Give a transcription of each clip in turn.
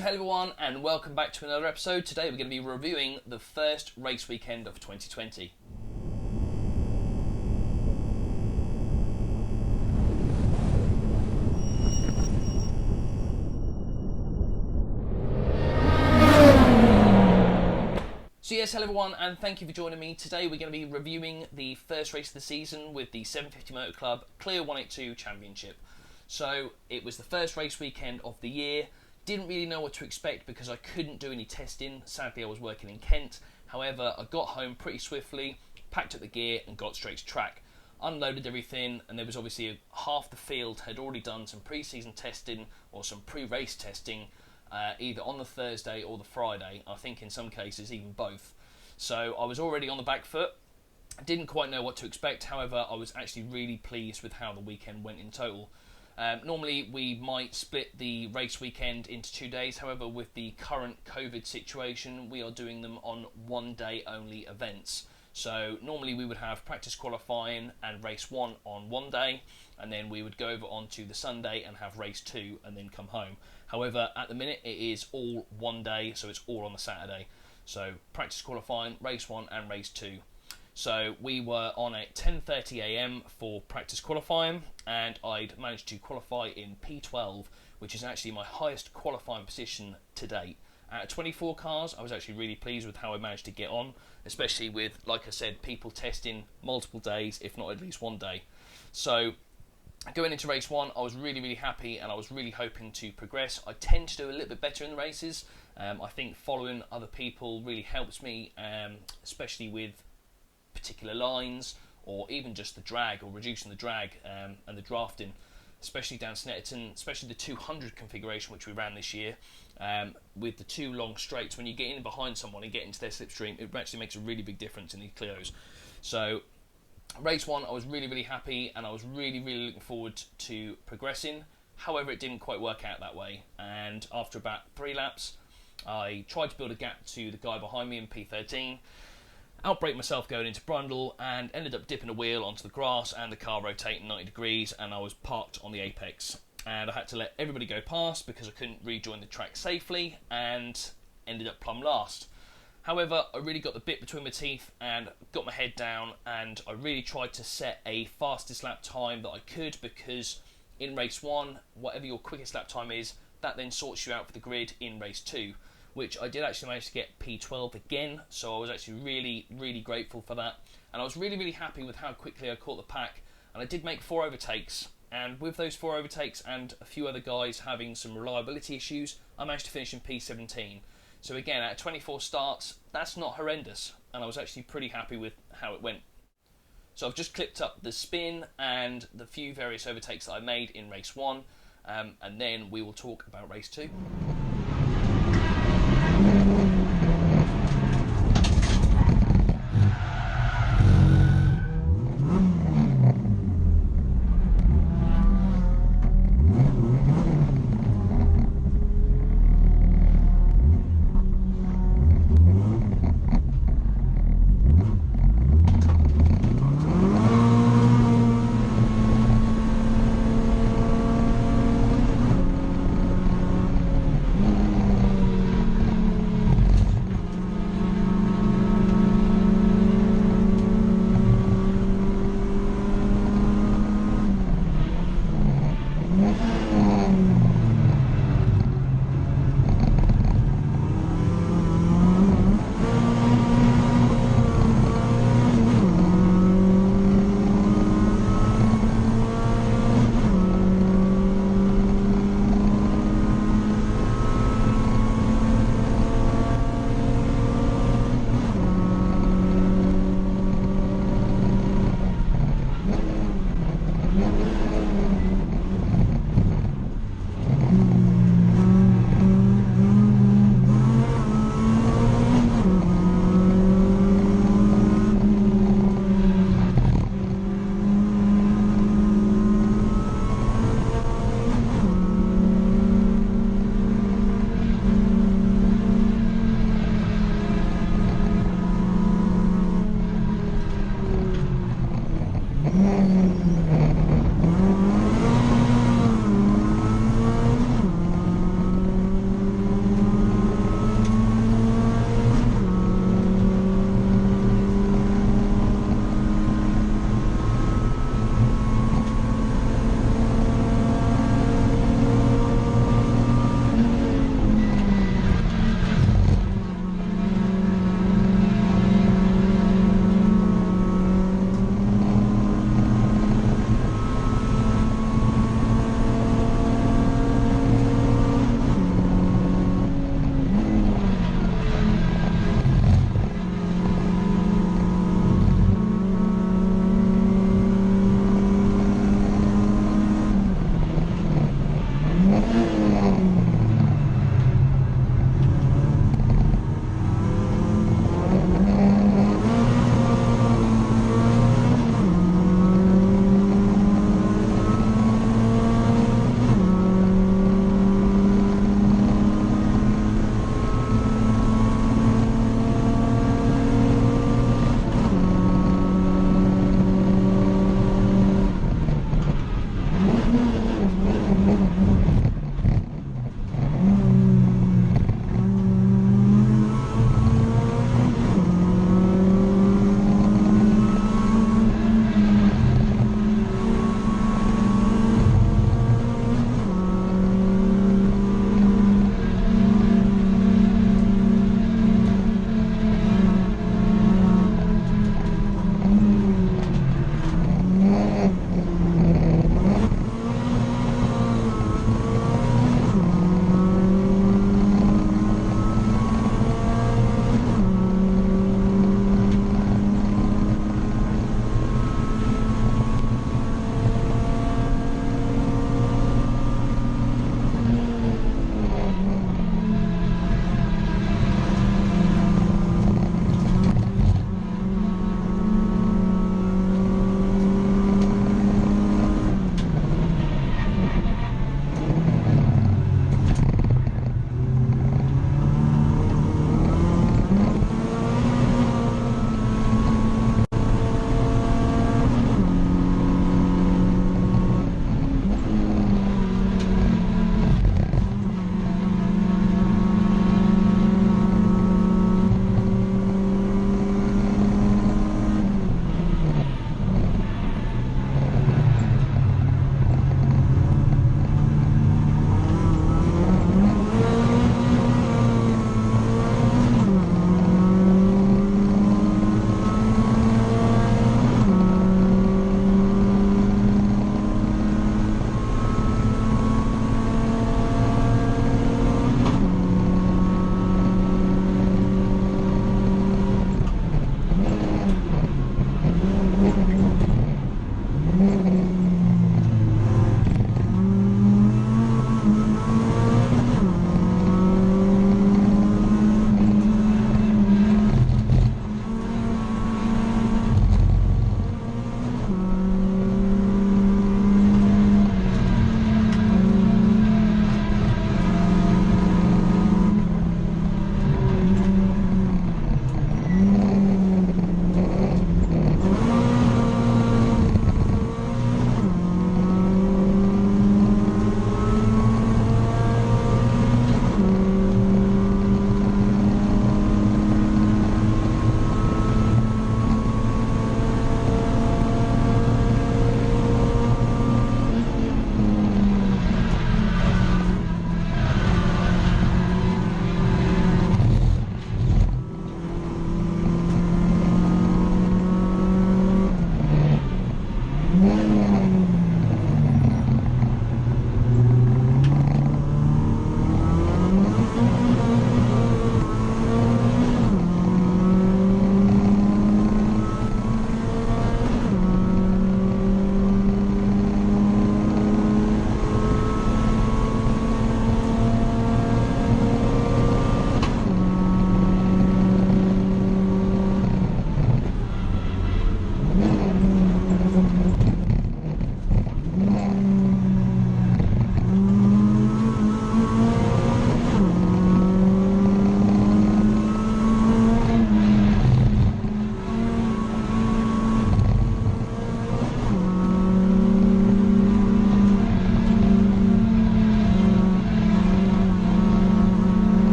So hello everyone and welcome back to another episode. Today we're going to be reviewing the first race weekend of 2020. So yes, hello everyone and thank you for joining me. Today we're going to be reviewing the first race of the season with the 750 Motor Club Clear 182 Championship. So it was the first race weekend of the year. Didn't really know what to expect because I couldn't do any testing. Sadly, I was working in Kent. However, I got home pretty swiftly, packed up the gear and got straight to track. Unloaded everything, and there was obviously half the field had already done some pre-season testing or some pre-race testing, either on the Thursday or the Friday. I think in some cases even both. So I was already on the back foot. Didn't quite know what to expect. However, I was actually really pleased with how the weekend went in total. Normally we might split the race weekend into 2 days, however with the current COVID situation we are doing them on 1 day only events. So normally we would have practice qualifying and race 1 on 1 day, and then we would go over onto the Sunday and have race 2 and then come home. However at the minute it is all 1 day, so it's all on the Saturday. So practice qualifying, race 1 and race 2. So we were on at 10:30 AM for practice qualifying, and I'd managed to qualify in P12, which is actually my highest qualifying position to date. Out of 24 cars, I was actually really pleased with how I managed to get on, especially with, like I said, people testing multiple days, if not at least 1 day. So going into race 1, I was really happy and I was really hoping to progress. I tend to do a little bit better in the races. I think following other people really helps me, especially with particular lines or even just the drag or reducing the drag and the drafting, especially down Snetterton, especially the 200 configuration which we ran this year, with the 2 long straights. When you get in behind someone and get into their slipstream, it actually makes a really big difference in these Clios. So race 1 I was really happy and I was really looking forward to progressing. However, it didn't quite work out that way, and after about 3 laps I tried to build a gap to the guy behind me in P13, outbrake myself going into Brundle and ended up dipping a wheel onto the grass and the car rotating 90 degrees, and I was parked on the apex and I had to let everybody go past because I couldn't rejoin the track safely and ended up plumb last. However, I really got the bit between my teeth and got my head down, and I really tried to set a fastest lap time that I could, because in race 1, whatever your quickest lap time is, that then sorts you out for the grid in race 2. Which I did actually manage to get P12 again, so I was actually really grateful for that. And I was really happy with how quickly I caught the pack, and I did make 4 overtakes, and with those 4 overtakes and a few other guys having some reliability issues, I managed to finish in P17. So again, out of 24 starts, that's not horrendous, and I was actually pretty happy with how it went. So I've just clipped up the spin and the few various overtakes that I made in race 1, and then we will talk about race 2.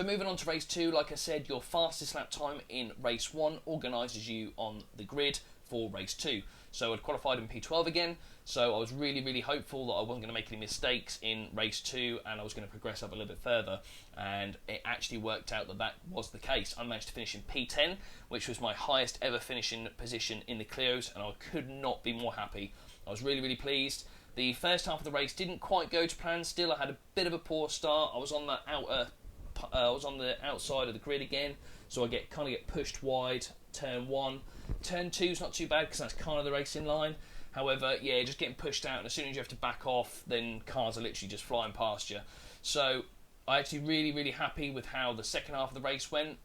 moving on to race 2, like I said, your fastest lap time in race 1 organises you on the grid for race 2. So I'd qualified in P12 again, so I was really hopeful that I wasn't going to make any mistakes in race 2 and I was going to progress up a little bit further, and it actually worked out that that was the case. I managed to finish in P10, which was my highest ever finishing position in the Clios, and I could not be more happy. I was really pleased. The first half of the race didn't quite go to plan still. I had a bit of a poor start. I was on the outside of the grid again, so I kind of get pushed wide. Turn 1. Turn 2 is not too bad because that's kind of the racing line. However, yeah, just getting pushed out, and as soon as you have to back off, then cars are literally just flying past you. So I'm actually really happy with how the second half of the race went.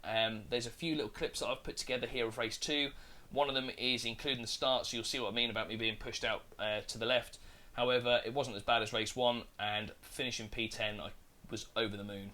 There's a few little clips that I've put together here of race 2. One of them is including the start, so you'll see what I mean about me being pushed out to the left. However, it wasn't as bad as race 1, and finishing P10, I was over the moon.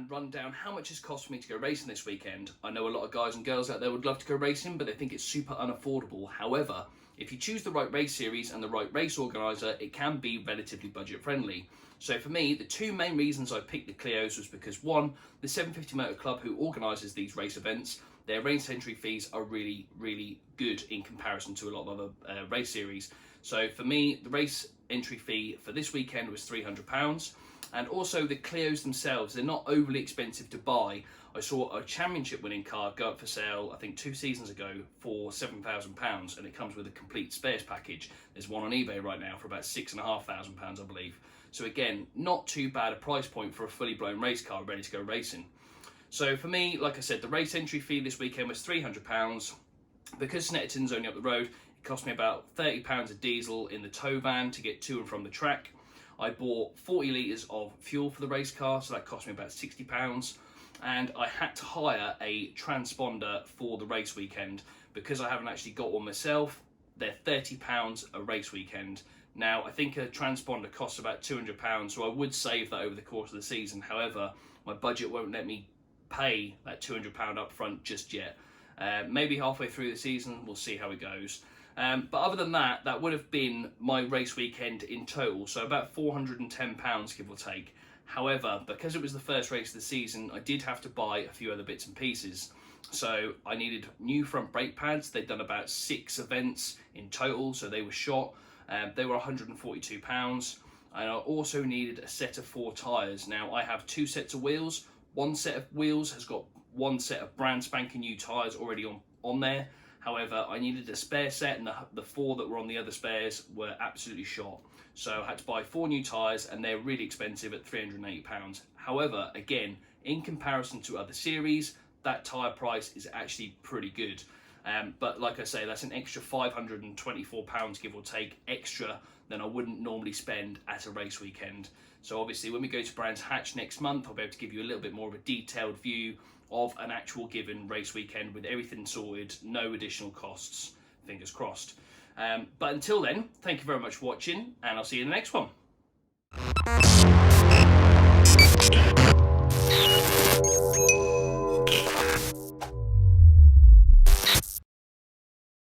and run down how much it's cost for me to go racing this weekend. I know a lot of guys and girls out there would love to go racing, but they think it's super unaffordable. However, if you choose the right race series and the right race organiser, it can be relatively budget friendly. So for me, the two main reasons I picked the Clios was because one, the 750 Motor Club who organises these race events, their race entry fees are really, really good in comparison to a lot of other race series. So for me, the race entry fee for this weekend was £300. And also the Clios themselves, they're not overly expensive to buy. I saw a championship winning car go up for sale, I think 2 seasons ago, for £7,000, and it comes with a complete spares package. There's one on eBay right now for about £6,500, I believe. So again, not too bad a price point for a fully blown race car ready to go racing. So for me, like I said, the race entry fee this weekend was £300. Because Snetterton's only up the road, it cost me about £30 of diesel in the tow van to get to and from the track. I bought 40 litres of fuel for the race car, so that cost me about £60. And I had to hire a transponder for the race weekend. Because I haven't actually got one myself, they're £30 a race weekend. Now, I think a transponder costs about £200, so I would save that over the course of the season. However, my budget won't let me pay that £200 up front just yet. Maybe halfway through the season, we'll see how it goes. But other than that, that would have been my race weekend in total, so about £410, give or take. However, because it was the first race of the season, I did have to buy a few other bits and pieces. So I needed new front brake pads. They'd done about 6 events in total, so they were shot. They were £142. And I also needed a set of 4 tyres. Now, I have 2 sets of wheels. One set of wheels has got 1 set of brand spanking new tyres already on there. However, I needed a spare set, and the 4 that were on the other spares were absolutely shot. So I had to buy 4 new tyres, and they're really expensive at £380. However, again, in comparison to other series, that tyre price is actually pretty good. But like I say, that's an extra £524, give or take, extra than I wouldn't normally spend at a race weekend. So obviously when we go to Brands Hatch next month, I'll be able to give you a little bit more of a detailed view of an actual given race weekend with everything sorted, no additional costs, fingers crossed. But until then, thank you very much for watching, and I'll see you in the next one.